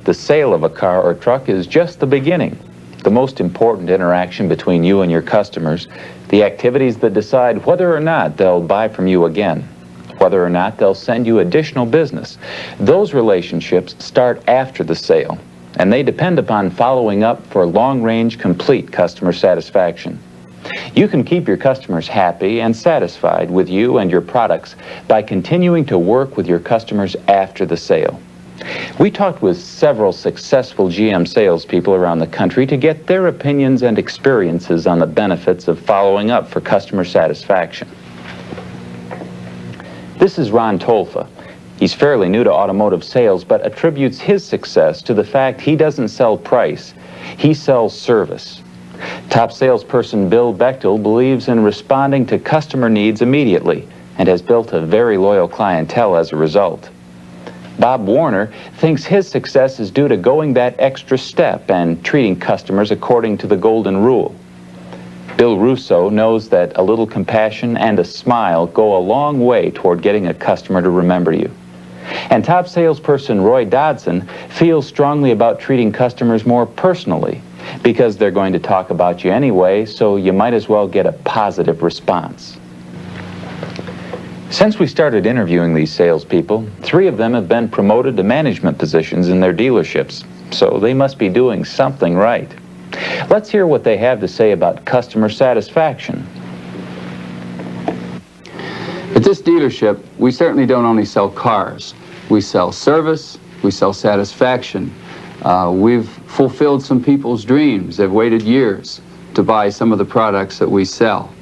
the sale of a car or truck is just the beginning. The most important interaction between you and your customers, the activities that decide whether or not they'll buy from you again, whether or not they'll send you additional business. Those relationships start after the sale, and they depend upon following up for long-range, complete customer satisfaction. You can keep your customers happy and satisfied with you and your products by continuing to work with your customers after the sale. We talked with several successful GM salespeople around the country to get their opinions and experiences on the benefits of following up for customer satisfaction. This is Ron Tolfa. He's fairly new to automotive sales, but attributes his success to the fact he doesn't sell price, he sells service. Top salesperson Bill Bechtel believes in responding to customer needs immediately and has built a very loyal clientele as a result. Bob Warner thinks his success is due to going that extra step and treating customers according to the golden rule. Bill Russo knows that a little compassion and a smile go a long way toward getting a customer to remember you. And top salesperson Roy Dodson feels strongly about treating customers more personally because they're going to talk about you anyway, so you might as well get a positive response. Since we started interviewing these salespeople, 3 of them have been promoted to management positions in their dealerships, so they must be doing something right. Let's hear what they have to say about customer satisfaction. At this dealership, we certainly don't only sell cars. We sell service, we sell satisfaction. We've fulfilled some people's dreams. They've waited years to buy some of the products that we sell.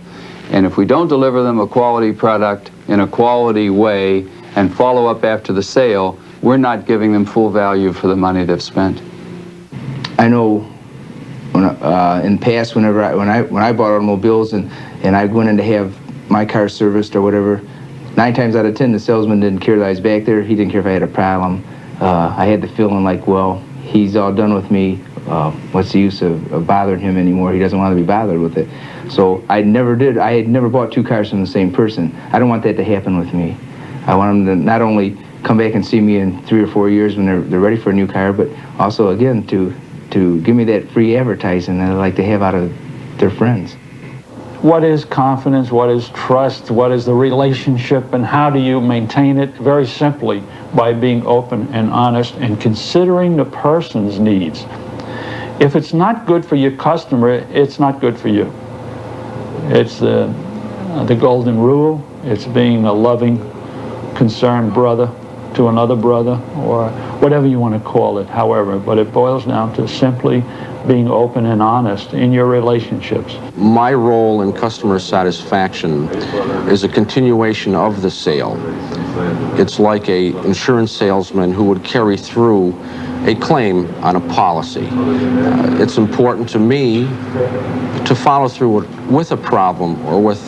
And if we don't deliver them a quality product in a quality way and follow up after the sale, we're not giving them full value for the money they've spent. I know when, in the past, when I bought automobiles and I went in to have my car serviced or whatever, 9 times out of 10 the salesman didn't care that I was back there. He didn't care if I had a problem. I had the feeling like, well, he's all done with me. What's the use of bothering him anymore? He doesn't want to be bothered with it. So I had never bought 2 cars from the same person. I don't want that to happen with me. I want them to not only come back and see me in 3 or 4 years when they're ready for a new car, but also, again, to give me that free advertising that I like to have out of their friends. What is confidence? What is trust? What is the relationship? And how do you maintain it? Very simply, by being open and honest and considering the person's needs. If it's not good for your customer, it's not good for you. It's the golden rule. It's being a loving, concerned brother to another brother, or whatever you want to call it, however. But it boils down to simply being open and honest in your relationships. My role in customer satisfaction is a continuation of the sale. It's like an insurance salesman who would carry through a claim on a policy. It's important to me to follow through with a problem or with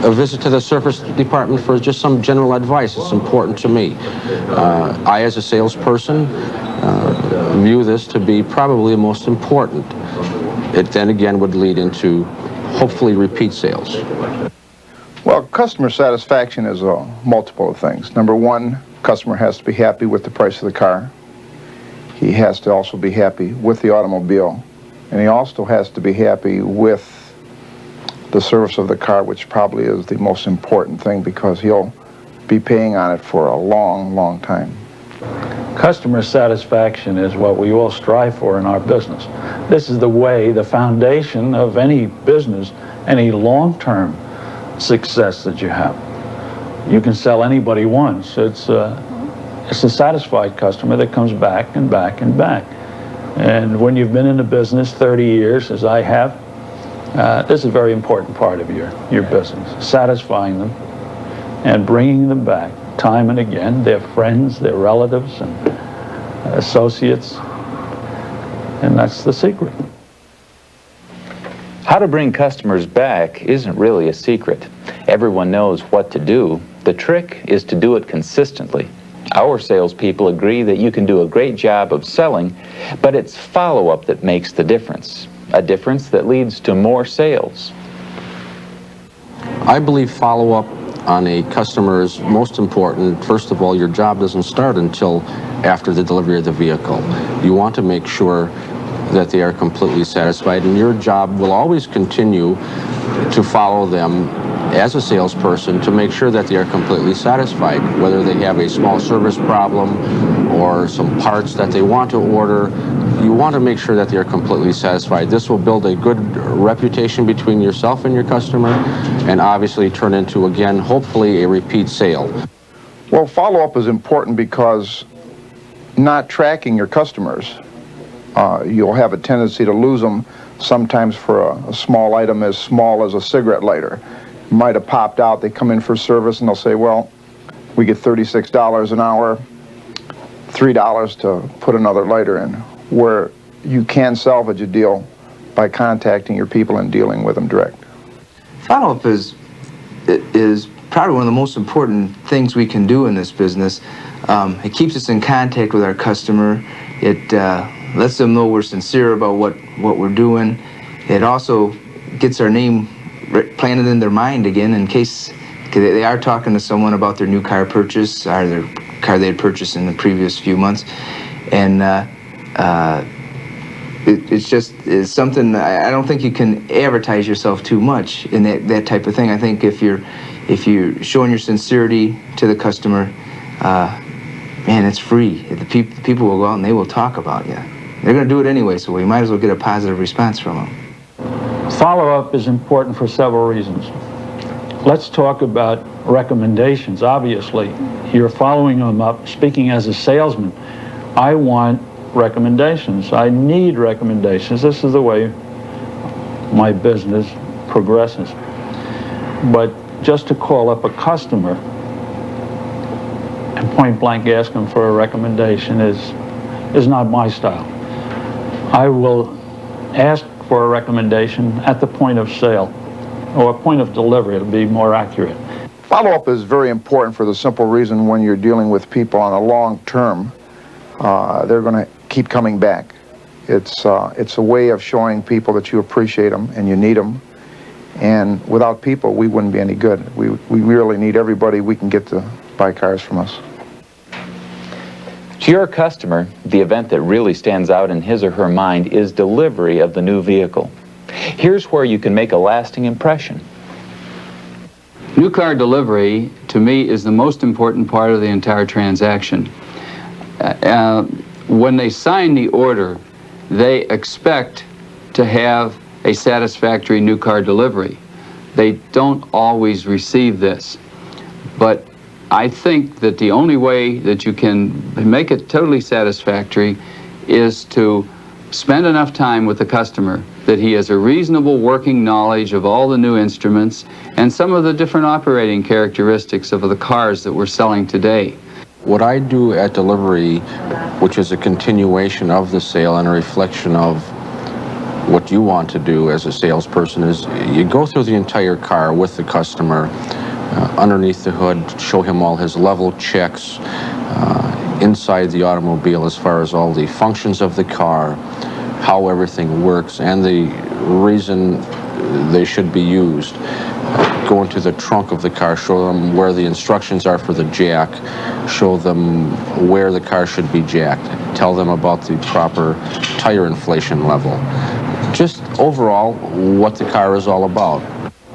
a visit to the service department for just some general advice. It's important to me. I, as a salesperson, view this to be probably the most important. It then again would lead into hopefully repeat sales. Well, customer satisfaction is a multiple of things. Number one, customer has to be happy with the price of the car. He has to also be happy with the automobile. And he also has to be happy with the service of the car, which probably is the most important thing because he'll be paying on it for a long, long time. Customer satisfaction is what we all strive for in our business. This is the way, the foundation of any business, any long-term success that you have. You can sell anybody once. It's a satisfied customer that comes back and back and back. And when you've been in the business 30 years, as I have, this is a very important part of your business, satisfying them and bringing them back time and again, their friends, their relatives, and associates, and that's the secret. How to bring customers back isn't really a secret. Everyone knows what to do. The trick is to do it consistently. Our salespeople agree that you can do a great job of selling, but it's follow-up that makes the difference. A difference that leads to more sales. I believe follow-up on a customer is most important. First of all, your job doesn't start until after the delivery of the vehicle. You want to make sure that they are completely satisfied, and your job will always continue to follow them as a salesperson to make sure that they are completely satisfied, whether they have a small service problem or some parts that they want to order. You want to make sure that they are completely satisfied. This will build a good reputation between yourself and your customer, and obviously turn into, again, hopefully a repeat sale. Well, follow-up is important because not tracking your customers, you'll have a tendency to lose them sometimes for a small item as small as a cigarette lighter. Might have popped out, they come in for service and they'll say, well, we get $36 an hour, $3 to put another lighter in, where you can salvage a deal by contacting your people and dealing with them direct. Follow-up is probably one of the most important things we can do in this business. It keeps us in contact with our customer. It lets them know we're sincere about what we're doing. It also gets our name planted in their mind again in case they are talking to someone about their new car purchase or their car they had purchased in the previous few months. And it's something, I don't think you can advertise yourself too much in that type of thing. I think if you're showing your sincerity to the customer, man, it's free. The people will go out and they will talk about you. They're going to do it anyway, so we might as well get a positive response from them. Follow-up is important for several reasons. Let's talk about recommendations. Obviously, you're following them up. Speaking as a salesman, I want recommendations. I need recommendations. This is the way my business progresses. But just to call up a customer and point blank ask them for a recommendation is not my style. I will ask for a recommendation at the point of sale, or a point of delivery, to be more accurate. Follow-up is very important for the simple reason when you're dealing with people on a long term, they're going to keep coming back. It's a way of showing people that you appreciate them and you need them. And without people, we wouldn't be any good. We really need everybody we can get to buy cars from us. To your customer, the event that really stands out in his or her mind is delivery of the new vehicle. Here's where you can make a lasting impression. New car delivery, to me, is the most important part of the entire transaction. When they sign the order, they expect to have a satisfactory new car delivery. They don't always receive this. But I think that the only way that you can make it totally satisfactory is to spend enough time with the customer that he has a reasonable working knowledge of all the new instruments and some of the different operating characteristics of the cars that we're selling today. What I do at delivery, which is a continuation of the sale and a reflection of what you want to do as a salesperson, is you go through the entire car with the customer, underneath the hood, show him all his level checks, inside the automobile as far as all the functions of the car, how everything works, and the reason they should be used. Go into the trunk of the car, show them where the instructions are for the jack, show them where the car should be jacked, tell them about the proper tire inflation level. Just overall, what the car is all about.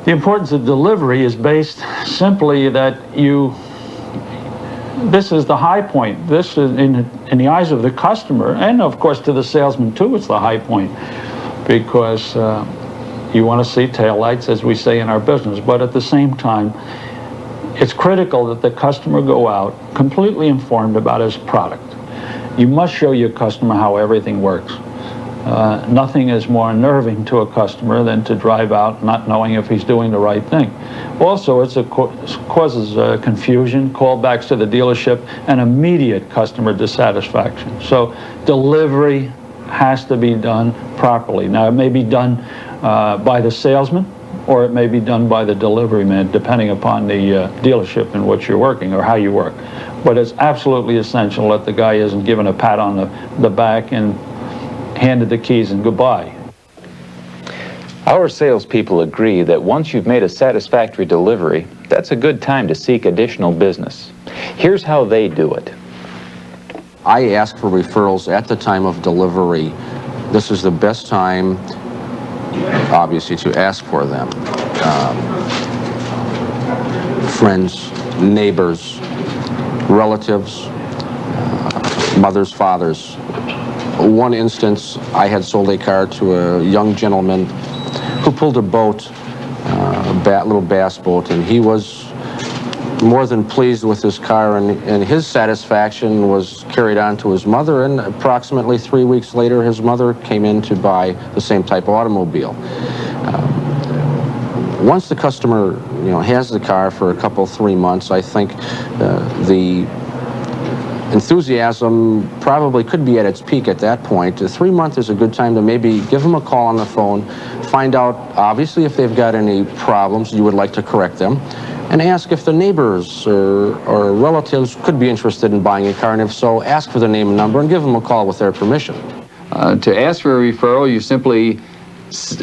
The importance of delivery is based simply that this is the high point. This is in the eyes of the customer, and of course to the salesman too, it's the high point, because you want to see taillights, as we say in our business, but at the same time, it's critical that the customer go out completely informed about his product. You must show your customer how everything works. Nothing is more unnerving to a customer than to drive out not knowing if he's doing the right thing. Also, it causes confusion, callbacks to the dealership, and immediate customer dissatisfaction. So delivery has to be done properly. Now, it may be done by the salesman, or it may be done by the delivery man, depending upon the dealership in which you're working or how you work. But it's absolutely essential that the guy isn't given a pat on the back and handed the keys and goodbye. Our salespeople agree that once you've made a satisfactory delivery, that's a good time to seek additional business. Here's how they do it. I ask for referrals at the time of delivery. This is the best time, obviously, to ask for them. Friends, neighbors, relatives, mothers, fathers. One instance, I had sold a car to a young gentleman who pulled a boat, a little bass boat, and he was more than pleased with his car, and his satisfaction was carried on to his mother, and approximately 3 weeks later his mother came in to buy the same type of automobile. Once the customer has the car for a couple, 3 months, I think the enthusiasm probably could be at its peak at that point. 3 months is a good time to maybe give them a call on the phone, find out obviously if they've got any problems you would like to correct them, and ask if the neighbors or relatives could be interested in buying a car, and if so, ask for the name and number and give them a call with their permission. To ask for a referral, you simply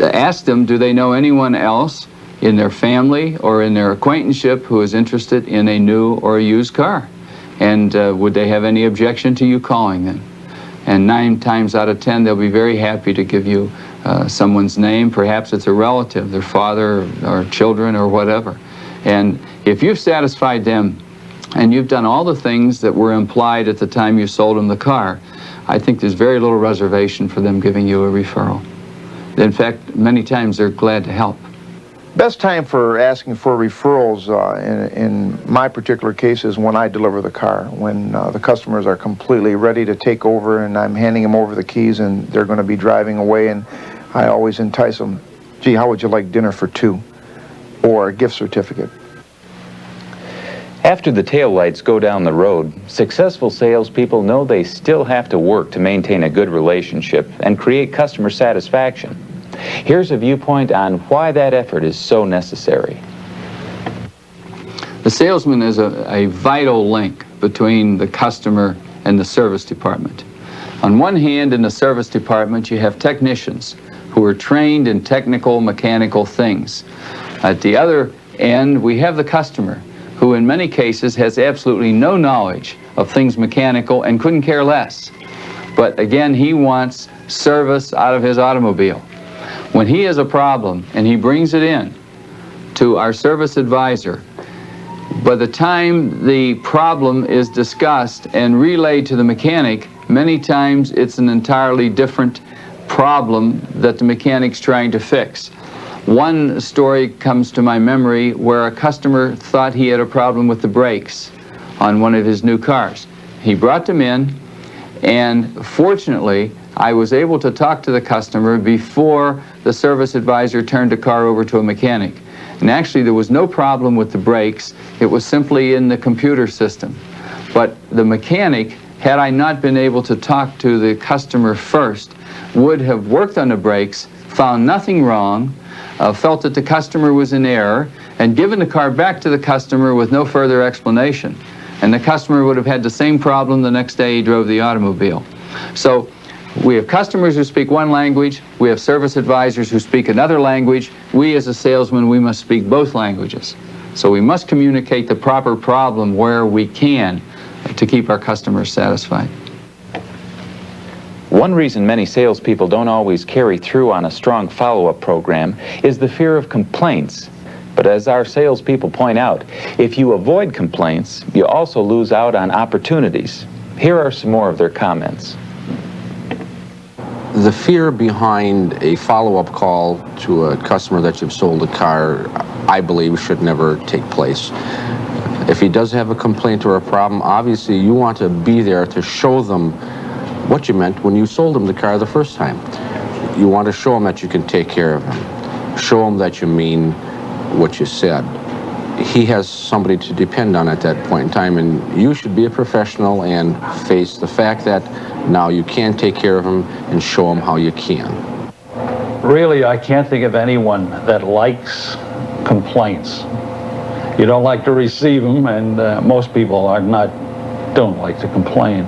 ask them, do they know anyone else in their family or in their acquaintanceship who is interested in a new or a used car? And would they have any objection to you calling them? And 9 times out of 10, they'll be very happy to give you someone's name. Perhaps it's a relative, their father or children or whatever. And if you've satisfied them and you've done all the things that were implied at the time you sold them the car, I think there's very little reservation for them giving you a referral. In fact, many times they're glad to help. Best time for asking for referrals in my particular case is when I deliver the car, when the customers are completely ready to take over and I'm handing them over the keys and they're going to be driving away, and I always entice them, gee, how would you like dinner for 2? Or a gift certificate. After the taillights go down the road, successful salespeople know they still have to work to maintain a good relationship and create customer satisfaction. Here's a viewpoint on why that effort is so necessary. The salesman is a vital link between the customer and the service department. On one hand, in the service department, you have technicians who are trained in technical, mechanical things. At the other end, we have the customer, who in many cases has absolutely no knowledge of things mechanical and couldn't care less. But again, he wants service out of his automobile. When he has a problem and he brings it in to our service advisor, by the time the problem is discussed and relayed to the mechanic, many times it's an entirely different problem that the mechanic's trying to fix. One story comes to my memory where a customer thought he had a problem with the brakes on one of his new cars. He brought them in, and fortunately, I was able to talk to the customer before the service advisor turned the car over to a mechanic. And actually, there was no problem with the brakes. It was simply in the computer system. But the mechanic, had I not been able to talk to the customer first, would have worked on the brakes, found nothing wrong, felt that the customer was in error, and given the car back to the customer with no further explanation. And the customer would have had the same problem the next day he drove the automobile. So we have customers who speak one language, we have service advisors who speak another language. We as a salesman, we must speak both languages. So we must communicate the proper problem where we can to keep our customers satisfied. One reason many salespeople don't always carry through on a strong follow-up program is the fear of complaints. But as our salespeople point out, if you avoid complaints, you also lose out on opportunities. Here are some more of their comments. The fear behind a follow-up call to a customer that you've sold a car, I believe, should never take place. If he does have a complaint or a problem, obviously you want to be there to show them what you meant when you sold him the car the first time. You want to show him that you can take care of him. Show him that you mean what you said. He has somebody to depend on at that point in time, and you should be a professional and face the fact that now you can take care of him and show him how you can. Really, I can't think of anyone that likes complaints. You don't like to receive them, and most people don't like to complain.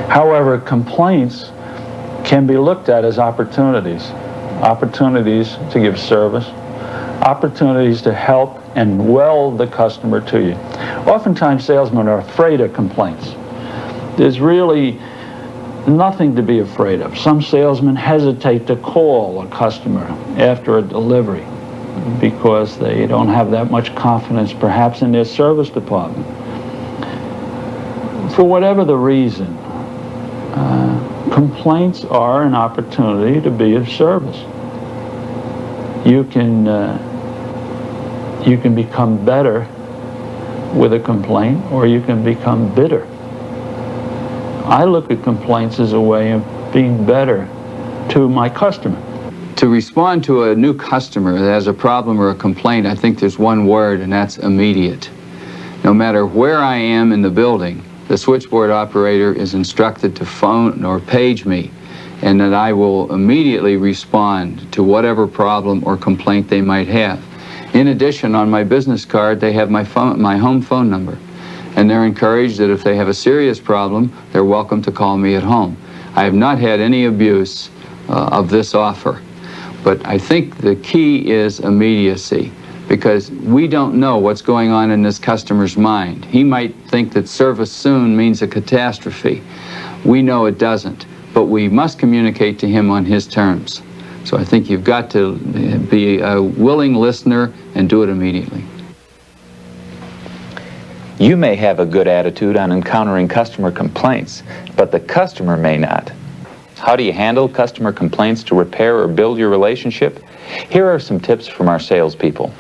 However, complaints can be looked at as opportunities to give service, opportunities to help and weld the customer to you. Oftentimes salesmen are afraid of complaints. There's really nothing to be afraid of. Some salesmen hesitate to call a customer after a delivery because they don't have that much confidence perhaps in their service department. For whatever the reason, complaints are an opportunity to be of service. You can become better with a complaint, or you can become bitter. I look at complaints as a way of being better to my customer. To respond to a new customer that has a problem or a complaint, I think there's one word, and that's immediate. No matter where I am in the building, the switchboard operator is instructed to phone or page me, and that I will immediately respond to whatever problem or complaint they might have. In addition, on my business card, they have my home phone number, and they're encouraged that if they have a serious problem, they're welcome to call me at home. I have not had any abuse of this offer, but I think the key is immediacy, because we don't know what's going on in this customer's mind. He might think that service soon means a catastrophe. We know it doesn't, but we must communicate to him on his terms. So I think you've got to be a willing listener and do it immediately. You may have a good attitude on encountering customer complaints, but the customer may not. How do you handle customer complaints to repair or build your relationship? Here are some tips from our salespeople.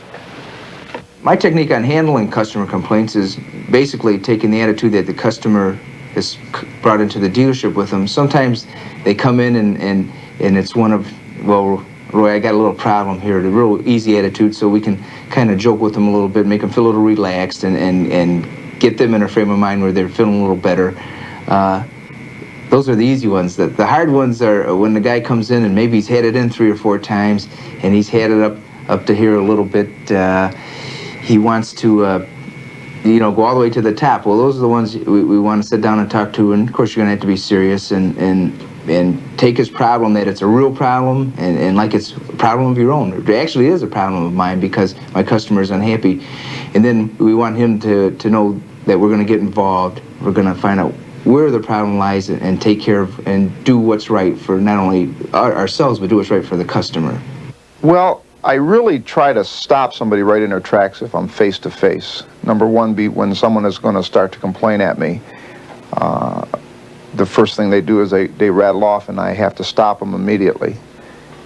My technique on handling customer complaints is basically taking the attitude that the customer is brought into the dealership with them. Sometimes they come in and it's one of, well, Roy, I got a little problem here. The real easy attitude, so we can kind of joke with them a little bit, make them feel a little relaxed, and get them in a frame of mind where they're feeling a little better. Those are the easy ones. The hard ones are when the guy comes in and maybe he's had it in 3 or 4 times and he's had it up to here a little bit. He wants to go all the way to the top. Well, those are the ones we want to sit down and talk to, and of course you're going to have to be serious and take his problem that it's a real problem and like it's a problem of your own. It actually is a problem of mine because my customer is unhappy. And then we want him to know that we're going to get involved. We're going to find out where the problem lies and take care of and do what's right for not only ourselves, but do what's right for the customer. Well, I really try to stop somebody right in their tracks if I'm face to face. Number one, be when someone is going to start to complain at me. The first thing they do is they rattle off, and I have to stop them immediately.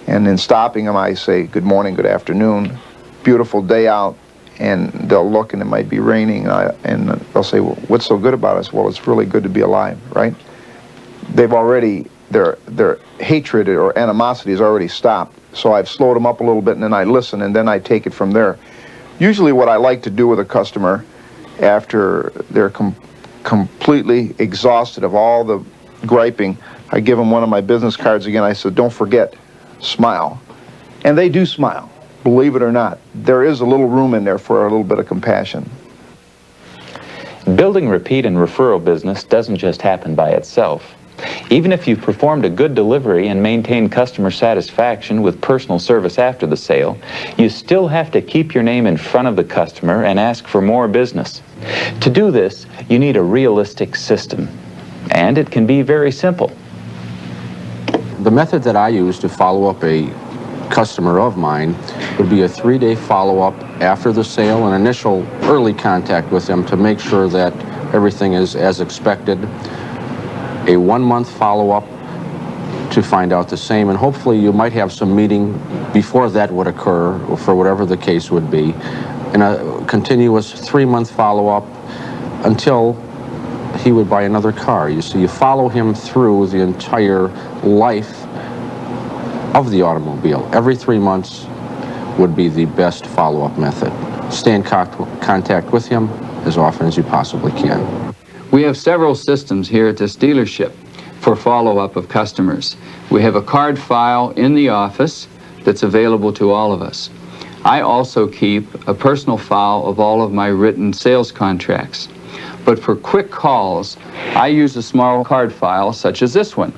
And in stopping them, I say, good morning, good afternoon, beautiful day out, and they'll look and it might be raining, and they'll say, well, what's so good about us? Well, it's really good to be alive, right? They've already, their hatred or animosity has already stopped. So I've slowed them up a little bit, and then I listen, and then I take it from there. Usually what I like to do with a customer after they're completely exhausted of all the griping, I give them one of my business cards again. I said, don't forget, smile. And they do smile, believe it or not. There is a little room in there for a little bit of compassion. Building repeat and referral business doesn't just happen by itself. Even if you've performed a good delivery and maintained customer satisfaction with personal service after the sale, you still have to keep your name in front of the customer and ask for more business. To do this, you need a realistic system, and it can be very simple. The method that I use to follow up a customer of mine would be a 3-day follow-up after the sale, an initial early contact with them to make sure that everything is as expected, a 1-month follow-up to find out the same, and hopefully you might have some meeting before that would occur, or for whatever the case would be, and a continuous 3-month follow-up until he would buy another car. You see, you follow him through the entire life of the automobile. Every 3 months would be the best follow-up method. Stay in contact with him as often as you possibly can. We have several systems here at this dealership for follow-up of customers. We have a card file in the office that's available to all of us. I also keep a personal file of all of my written sales contracts. But for quick calls, I use a small card file such as this one,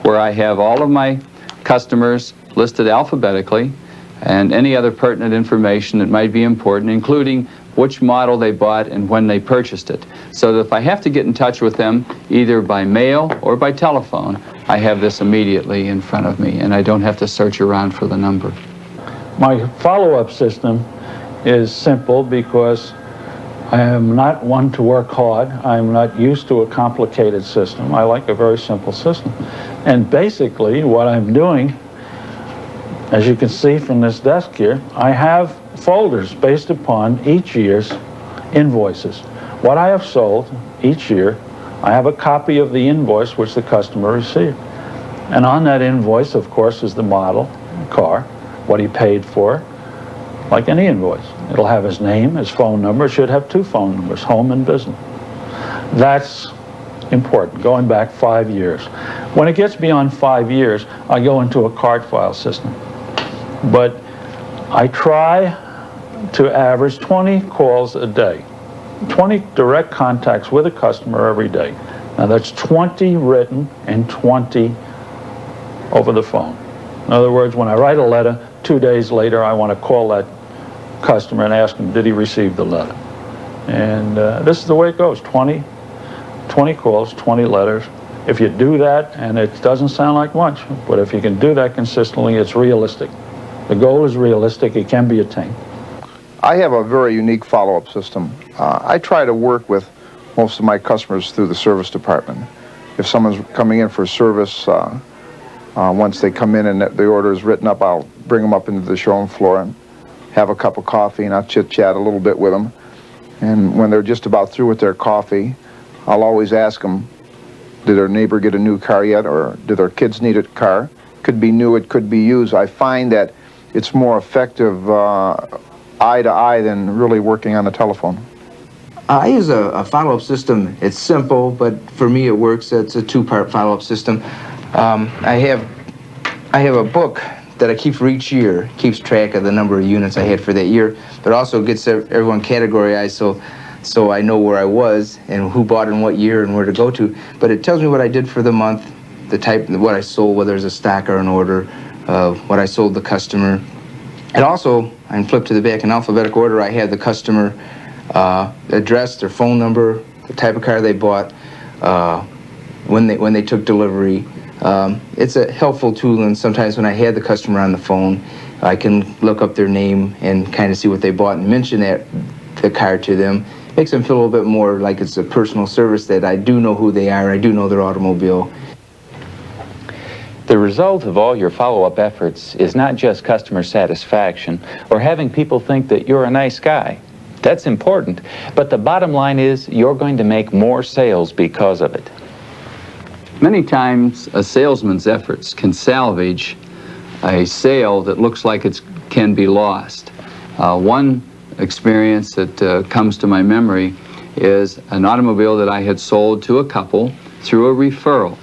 where I have all of my customers listed alphabetically. and any other pertinent information that might be important, including which model they bought and when they purchased it. So that if I have to get in touch with them, either by mail or by telephone, I have this immediately in front of me, and I don't have to search around for the number. My follow-up system is simple because I am not one to work hard. I'm not used to a complicated system. I like a very simple system. And basically what I'm doing, as you can see from this desk here, I have folders based upon each year's invoices. What I have sold each year, I have a copy of the invoice which the customer received. And on that invoice, of course, is the model, the car, what he paid for, like any invoice. It'll have his name, his phone number. It should have 2 phone numbers, home and business. That's important, going back 5 years. When it gets beyond 5 years, I go into a card file system. But I try to average 20 calls a day, 20 direct contacts with a customer every day. Now that's 20 written and 20 over the phone. In other words, when I write a letter, 2 days later I want to call that customer and ask him, did he receive the letter? And this is the way it goes, 20 calls, 20 letters. If you do that, and it doesn't sound like much, but if you can do that consistently, it's realistic. The goal is realistic, it can be attained. I have a very unique follow-up system. I try to work with most of my customers through the service department. If someone's coming in for service, once they come in and the order is written up, I'll bring them up into the showroom floor and have a cup of coffee, and I'll chit-chat a little bit with them. And when they're just about through with their coffee, I'll always ask them, did their neighbor get a new car yet, or do their kids need a car? Could be new, it could be used. I find that it's more effective eye to eye than really working on the telephone. I use a follow-up system. It's simple, but for me it works. It's a 2-part follow-up system. I have a book that I keep for each year, keeps track of the number of units I had for that year, but also gets everyone categorized so I know where I was and who bought in what year and where to go to. But it tells me what I did for the month, the type, what I sold, whether it's a stock or an order, what I sold the customer. And also, I can flip to the back in alphabetical order. I have the customer address, their phone number, the type of car they bought, when they took delivery. It's a helpful tool, and sometimes when I had the customer on the phone, I can look up their name and kind of see what they bought and mention the car to them. Makes them feel a little bit more like it's a personal service, that I do know who they are, I do know their automobile. The result of all your follow-up efforts is not just customer satisfaction or having people think that you're a nice guy. That's important, but the bottom line is you're going to make more sales because of it. Many times a salesman's efforts can salvage a sale that looks like it can be lost. One experience that comes to my memory is an automobile that I had sold to a couple through a referral.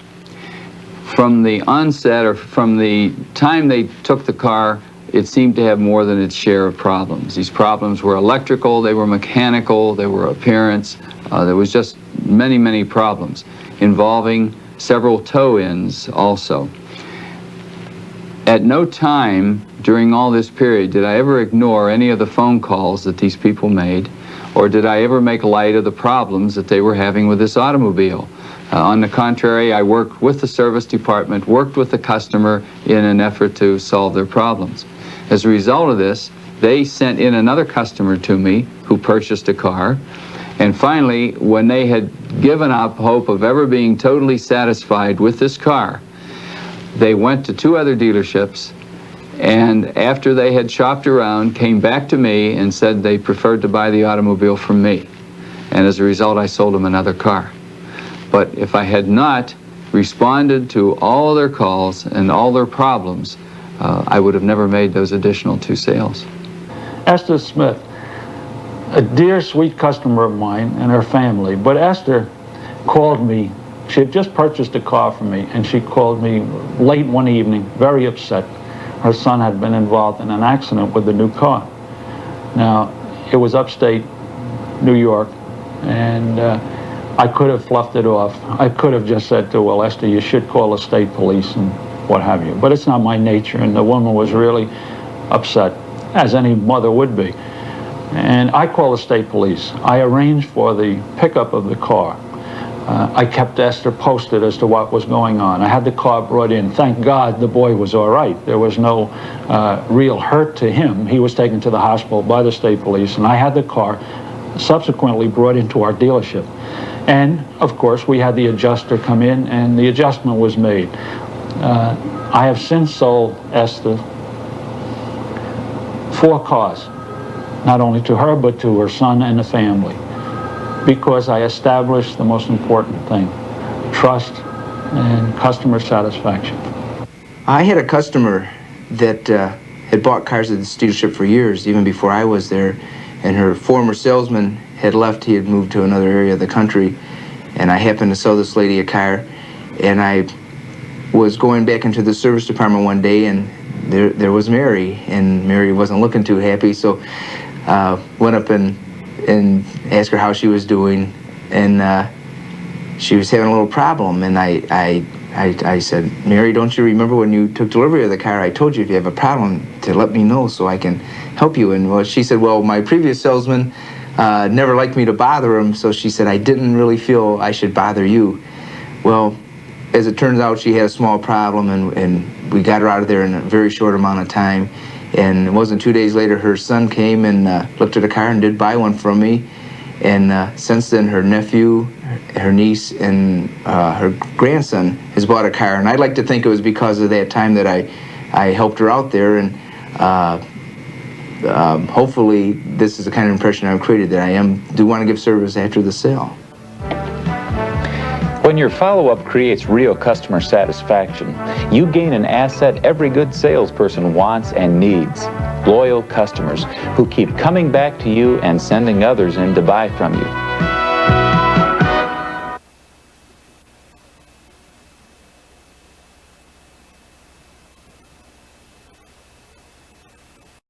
From the onset, or from the time they took the car, it seemed to have more than its share of problems. These problems were electrical, they were mechanical, they were appearance. There was just many, many problems involving several toe-ins also. At no time during all this period did I ever ignore any of the phone calls that these people made, or did I ever make light of the problems that they were having with this automobile. On the contrary, I worked with the service department, worked with the customer in an effort to solve their problems. As a result of this, they sent in another customer to me who purchased a car. And finally, when they had given up hope of ever being totally satisfied with this car, they went to 2 other dealerships, and after they had shopped around, came back to me and said they preferred to buy the automobile from me. And as a result, I sold them another car. But if I had not responded to all their calls and all their problems, I would have never made those additional 2 sales. Esther Smith, a dear, sweet customer of mine and her family, but Esther called me. She had just purchased a car from me, and she called me late one evening, very upset. Her son had been involved in an accident with the new car. Now, it was upstate New York, and I could have fluffed it off. I could have just said to her, well, Esther, you should call the state police and what have you. But it's not my nature, and the woman was really upset, as any mother would be. And I called the state police. I arranged for the pickup of the car. I kept Esther posted as to what was going on. I had the car brought in. Thank God the boy was all right. There was no real hurt to him. He was taken to the hospital by the state police, and I had the car subsequently brought into our dealership. And, of course, we had the adjuster come in, and the adjustment was made. I have since sold Esther 4 cars, not only to her, but to her son and the family, because I established the most important thing: trust and customer satisfaction. I had a customer that had bought cars at this dealership for years, even before I was there, and her former salesman had left. He had moved to another area of the country, and I happened to sell this lady a car, and I was going back into the service department one day, and there was Mary, and Mary wasn't looking too happy, so went up and asked her how she was doing, and she was having a little problem, and I said, Mary, don't you remember when you took delivery of the car, I told you if you have a problem to let me know so I can help you? And well, she said, well, my previous salesman never liked me to bother him, so she said, I didn't really feel I should bother you. Well, as it turns out, she had a small problem, and we got her out of there in a very short amount of time. And it wasn't 2 days later, her son came and looked at the car and did buy one from me. And since then, her nephew, her niece, and her grandson has bought a car. And I'd like to think it was because of that time that I helped her out there. And hopefully, this is the kind of impression I've created, that I do want to give service after the sale. When your follow-up creates real customer satisfaction, you gain an asset every good salesperson wants and needs: loyal customers who keep coming back to you and sending others in to buy from you.